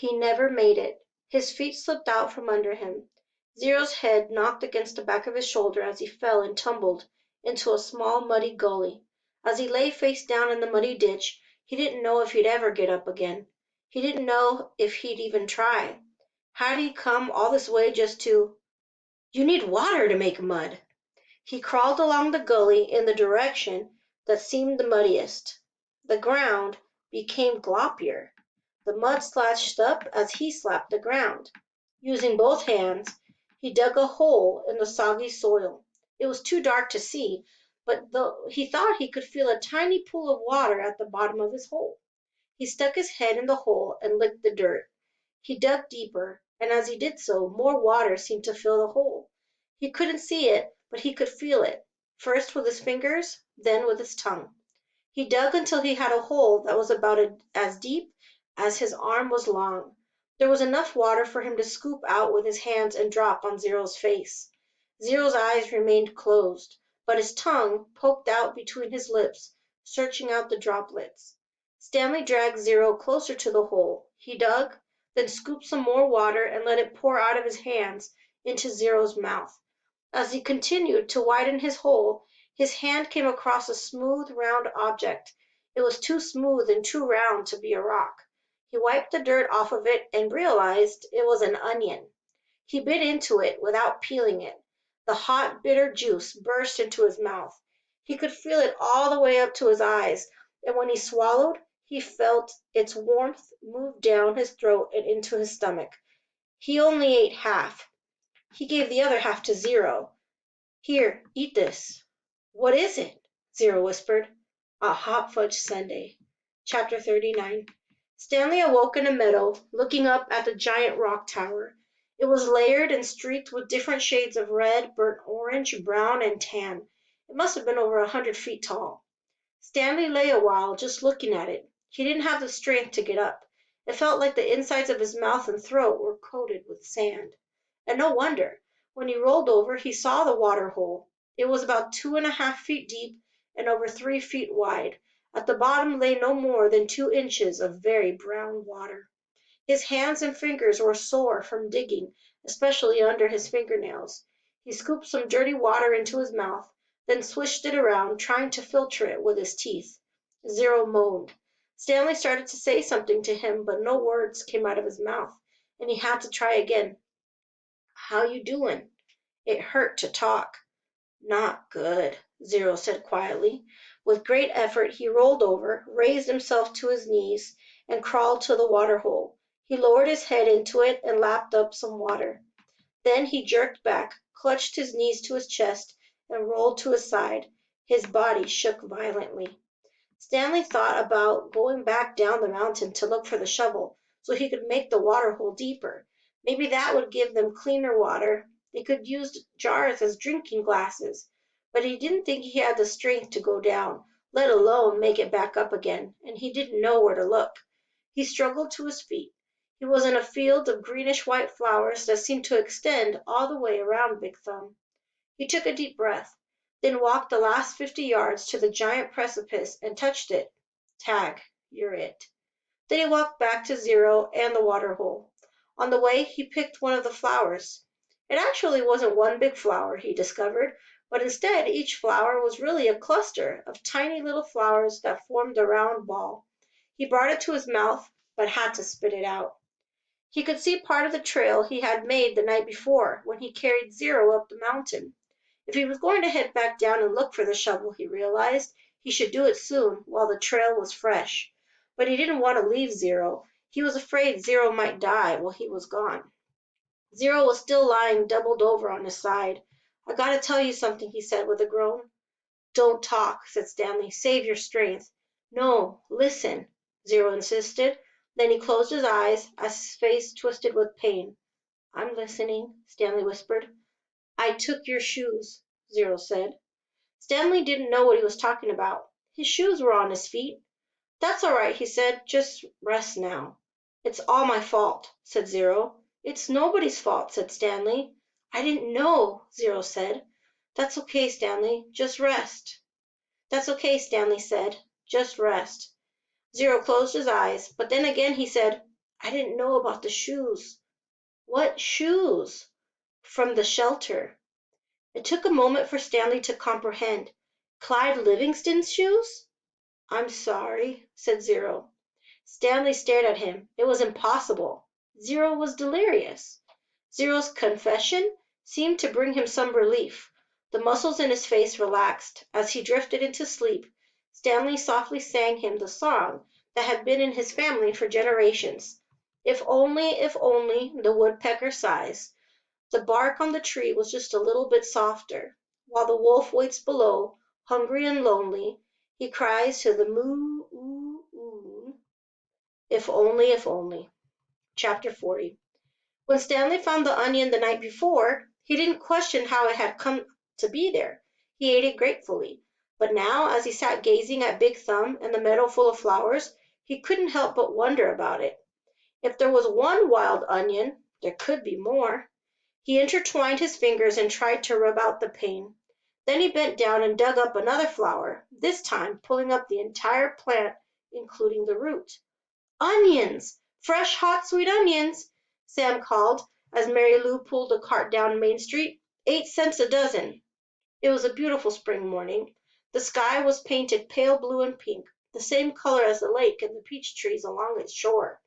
He never made it. His feet slipped out from under him. Zero's head knocked against the back of his shoulder as he fell and tumbled into a small muddy gully. As he lay face down in the muddy ditch, he didn't know if he'd ever get up again. He didn't know if he'd even try. Had he come all this way just to— You need water to make mud. He crawled along the gully in the direction that seemed the muddiest. The ground became gloppier. The mud slashed up as he slapped the ground. Using both hands, he dug a hole in the soggy soil. It was too dark to see, but he thought he could feel a tiny pool of water at the bottom of his hole. He stuck his head in the hole and licked the dirt. He dug deeper, and as he did so, more water seemed to fill the hole. He couldn't see it, but he could feel it, first with his fingers, then with his tongue. He dug until he had a hole that was about as deep as his arm was long. There was enough water for him to scoop out with his hands and drop on Zero's face. Zero's eyes remained closed, but his tongue poked out between his lips, searching out the droplets. Stanley dragged Zero closer to the hole. He dug, then scooped some more water and let it pour out of his hands into Zero's mouth. As he continued to widen his hole, his hand came across a smooth, round object. It was too smooth and too round to be a rock. He wiped the dirt off of it and realized it was an onion. He bit into it without peeling it. The hot, bitter juice burst into his mouth. He could feel it all the way up to his eyes, and when he swallowed, he felt its warmth move down his throat and into his stomach. He only ate half. He gave the other half to Zero. Here, eat this. What is it? Zero whispered. A hot fudge sundae. Chapter 39. Stanley awoke in a meadow, looking up at the giant rock tower. It was layered and streaked with different shades of red, burnt orange, brown, and tan. It must have been over 100 feet tall. Stanley lay a while just looking at it. He didn't have the strength to get up. It felt like the insides of his mouth and throat were coated with sand. And no wonder. When he rolled over, he saw the water hole. It was about 2.5 feet deep and over 3 feet wide. At the bottom lay no more than 2 inches of very brown water. His hands and fingers were sore from digging, especially under his fingernails. He scooped some dirty water into his mouth, then swished it around, trying to filter it with his teeth. Zero moaned. Stanley started to say something to him, but no words came out of his mouth, and he had to try again. How you doing? It hurt to talk. Not good, Zero said quietly. With great effort he rolled over, raised himself to his knees, and crawled to the water hole. He lowered his head into it and lapped up some water. Then he jerked back, clutched his knees to his chest, and rolled to his side. His body shook violently. Stanley thought about going back down the mountain to look for the shovel so he could make the water hole deeper. Maybe that would give them cleaner water. They could use jars as drinking glasses. But he didn't think he had the strength to go down, let alone make it back up again, and he didn't know where to look. He struggled to his feet. He was in a field of greenish-white flowers that seemed to extend all the way around Big Thumb. He took a deep breath, then walked the last 50 yards to the giant precipice and touched it. Tag, you're it. Then he walked back to Zero and the water hole. On the way, he picked one of the flowers. It actually wasn't one big flower, he discovered, but instead each flower was really a cluster of tiny little flowers that formed a round ball. He brought it to his mouth, but had to spit it out. He could see part of the trail he had made the night before when he carried Zero up the mountain. If he was going to head back down and look for the shovel, he realized, he should do it soon while the trail was fresh. But he didn't want to leave Zero. He was afraid Zero might die while he was gone. Zero was still lying doubled over on his side. I gotta tell you something, he said with a groan. Don't talk, said Stanley. Save your strength. No, listen, Zero insisted. Then he closed his eyes as his face twisted with pain. I'm listening, Stanley whispered. I took your shoes, Zero said. Stanley didn't know what he was talking about. His shoes were on his feet. That's all right, he said. Just rest now. It's all my fault, said Zero. It's nobody's fault, said Stanley. I didn't know, Zero said. That's okay, Stanley. Just rest. That's okay, Stanley said. Just rest. Zero closed his eyes, but then again he said, I didn't know about the shoes. What shoes? From the shelter. It took a moment for Stanley to comprehend. Clyde Livingston's shoes? I'm sorry, said Zero. Stanley stared at him. It was impossible. Zero was delirious. Zero's confession seemed to bring him some relief. The muscles in his face relaxed. As he drifted into sleep, Stanley softly sang him the song that had been in his family for generations. If only, the woodpecker sighs. The bark on the tree was just a little bit softer. While the wolf waits below, hungry and lonely, he cries to the moo, oo, oo. If only, if only. Chapter 40. When Stanley found the onion the night before, he didn't question how it had come to be there. He ate it gratefully. But now, as he sat gazing at Big Thumb and the meadow full of flowers, he couldn't help but wonder about it. If there was one wild onion, there could be more. He intertwined his fingers and tried to rub out the pain. Then he bent down and dug up another flower, this time pulling up the entire plant, including the root. Onions! Fresh, hot, sweet onions! Sam called as Mary Lou pulled the cart down Main Street. 8 cents a dozen. It was a beautiful spring morning. The sky was painted pale blue and pink, the same color as the lake and the peach trees along its shore.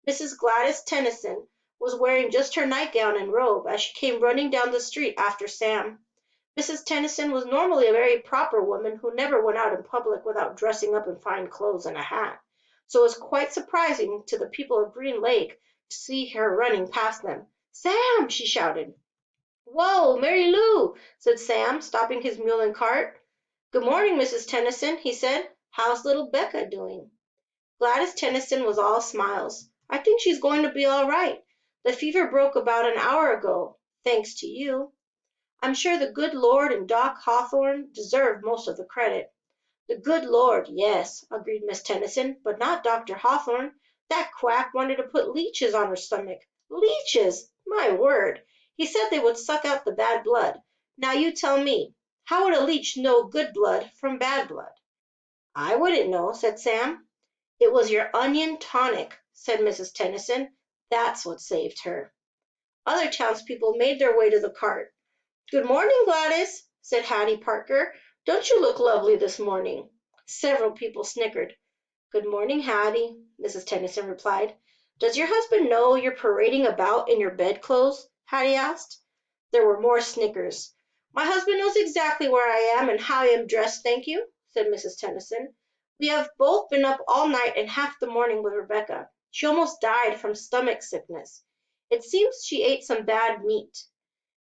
Mrs. Gladys Tennyson was wearing just her nightgown and robe as she came running down the street after Sam. Mrs. Tennyson was normally a very proper woman who never went out in public without dressing up in fine clothes and a hat, so it was quite surprising to the people of Green Lake to see her running past them. "Sam!" she shouted. "Whoa, Mary Lou!" said Sam, stopping his mule and cart. "Good morning, Mrs. Tennyson," he said. "How's little Becca doing?" Gladys Tennyson was all smiles. "I think she's going to be all right. The fever broke about an hour ago, thanks to you. I'm sure the good Lord and Doc Hawthorne deserve most of the credit." "The good Lord, yes," agreed Miss Tennyson, "but not Dr. Hawthorne. That quack wanted to put leeches on her stomach." "Leeches! My word! He said they would suck out the bad blood. Now you tell me, how would a leech know good blood from bad blood?" "I wouldn't know," said Sam. "It was your onion tonic," said Mrs. Tennyson. "That's what saved her." Other townspeople made their way to the cart. "Good morning, Gladys," said Hattie Parker. "Don't you look lovely this morning?" Several people snickered. "Good morning, Hattie," Mrs. Tennyson replied. "Does your husband know you're parading about in your bedclothes?" Hattie asked. There were more snickers. "My husband knows exactly where I am and how I am dressed, thank you," said Mrs. Tennyson. "We have both been up all night and half the morning with Rebecca. She almost died from stomach sickness. It seems she ate some bad meat."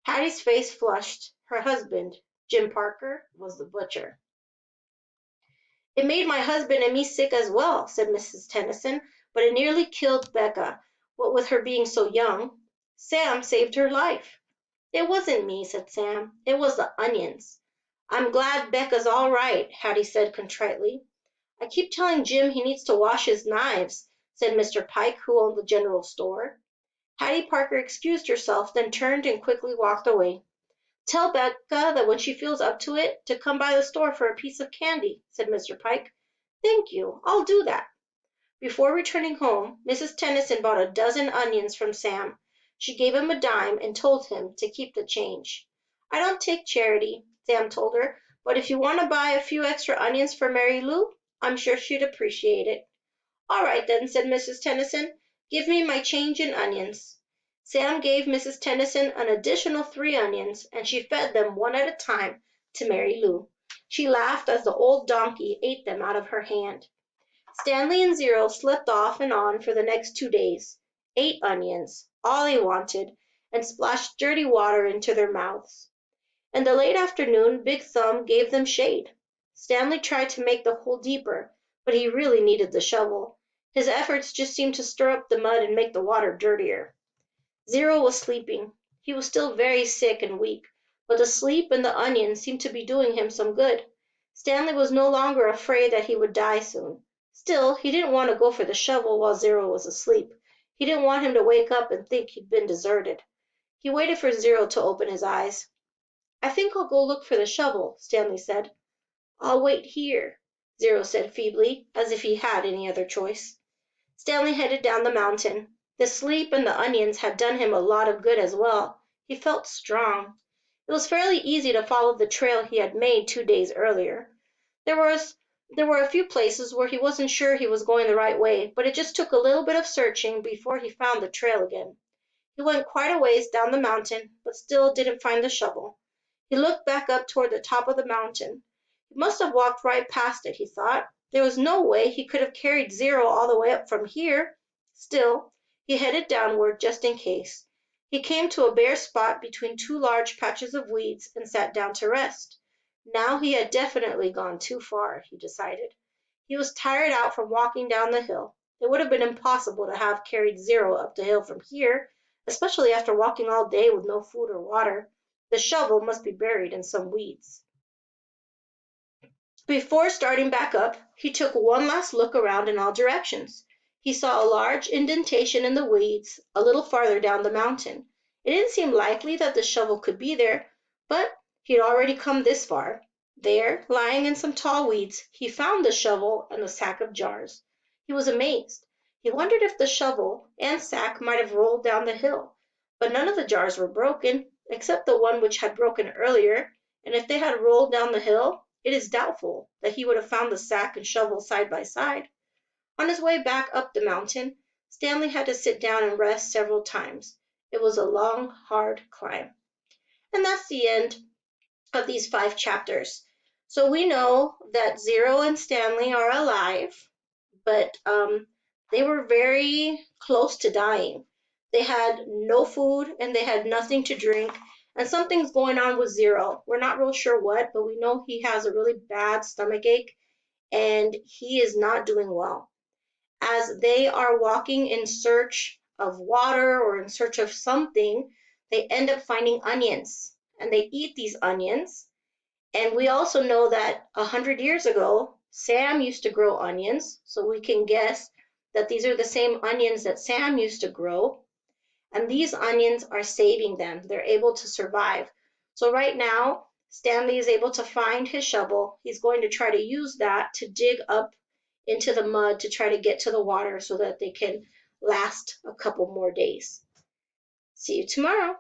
Hattie's face flushed. Her husband, Jim Parker, was the butcher. "It made my husband and me sick as well," said Mrs. Tennyson, "but it nearly killed Becca, what with her being so young. Sam saved her life." "It wasn't me," said Sam. "It was the onions." "I'm glad Becca's all right," Hattie said contritely. "I keep telling Jim he needs to wash his knives," said Mr. Pike, who owned the general store. Hattie Parker excused herself, then turned and quickly walked away. "Tell Becca that when she feels up to it, to come by the store for a piece of candy," said Mr. Pike. "Thank you, I'll do that." Before returning home, Mrs. Tennyson bought a dozen onions from Sam. She gave him a dime and told him to keep the change. "I don't take charity," Sam told her, "but if you want to buy a few extra onions for Mary Lou, I'm sure she'd appreciate it." "All right, then," said Mrs. Tennyson. "Give me my change in onions." Sam gave Mrs. Tennyson an additional 3 onions, and she fed them one at a time to Mary Lou. She laughed as the old donkey ate them out of her hand. Stanley and Zero slept off and on for the next 2 days. 8 onions, all they wanted, and splashed dirty water into their mouths. In the late afternoon Big Thumb gave them shade. Stanley tried to make the hole deeper, but he really needed the shovel. His efforts just seemed to stir up the mud and make the water dirtier. Zero was sleeping. He was still very sick and weak, but the sleep and the onions seemed to be doing him some good. Stanley was no longer afraid that he would die soon. Still, he didn't want to go for the shovel while Zero was asleep. He didn't want him to wake up and think he'd been deserted. He waited for Zero to open his eyes. "I think I'll go look for the shovel," Stanley said. "I'll wait here," Zero said feebly, as if he had any other choice. Stanley headed down the mountain. The sleep and the onions had done him a lot of good as well. He felt strong. It was fairly easy to follow the trail he had made 2 days earlier. There was there were a few places where he wasn't sure he was going the right way, but it just took a little bit of searching before he found the trail again. He went quite a ways down the mountain, but still didn't find the shovel. He looked back up toward the top of the mountain. He must have walked right past it, he thought. There was no way he could have carried Zero all the way up from here. Still, he headed downward just in case. He came to a bare spot between two large patches of weeds and sat down to rest. Now he had definitely gone too far, he decided. He was tired out from walking down the hill. It would have been impossible to have carried Zero up the hill from here, especially after walking all day with no food or water. The shovel must be buried in some weeds. Before starting back up, he took one last look around in all directions. He saw a large indentation in the weeds a little farther down the mountain. It didn't seem likely that the shovel could be there, but he'd already come this far. There, lying in some tall weeds, he found the shovel and the sack of jars. He was amazed. He wondered if the shovel and sack might have rolled down the hill, but none of the jars were broken, except the one which had broken earlier, and if they had rolled down the hill, it is doubtful that he would have found the sack and shovel side by side. On his way back up the mountain, Stanley had to sit down and rest several times. It was a long, hard climb. And that's the end of these 5 chapters. So we know that Zero and Stanley are alive, but they were very close to dying. They had no food and they had nothing to drink. And something's going on with Zero. We're not real sure what, but we know he has a really bad stomach ache and he is not doing well. As they are walking in search of water or in search of something, they end up finding onions and they eat these onions. And we also know that 100 years ago, Sam used to grow onions, so we can guess that these are the same onions that Sam used to grow. And these onions are saving them. They're able to survive. So right now, Stanley is able to find his shovel. He's going to try to use that to dig up into the mud to try to get to the water so that they can last a couple more days. See you tomorrow.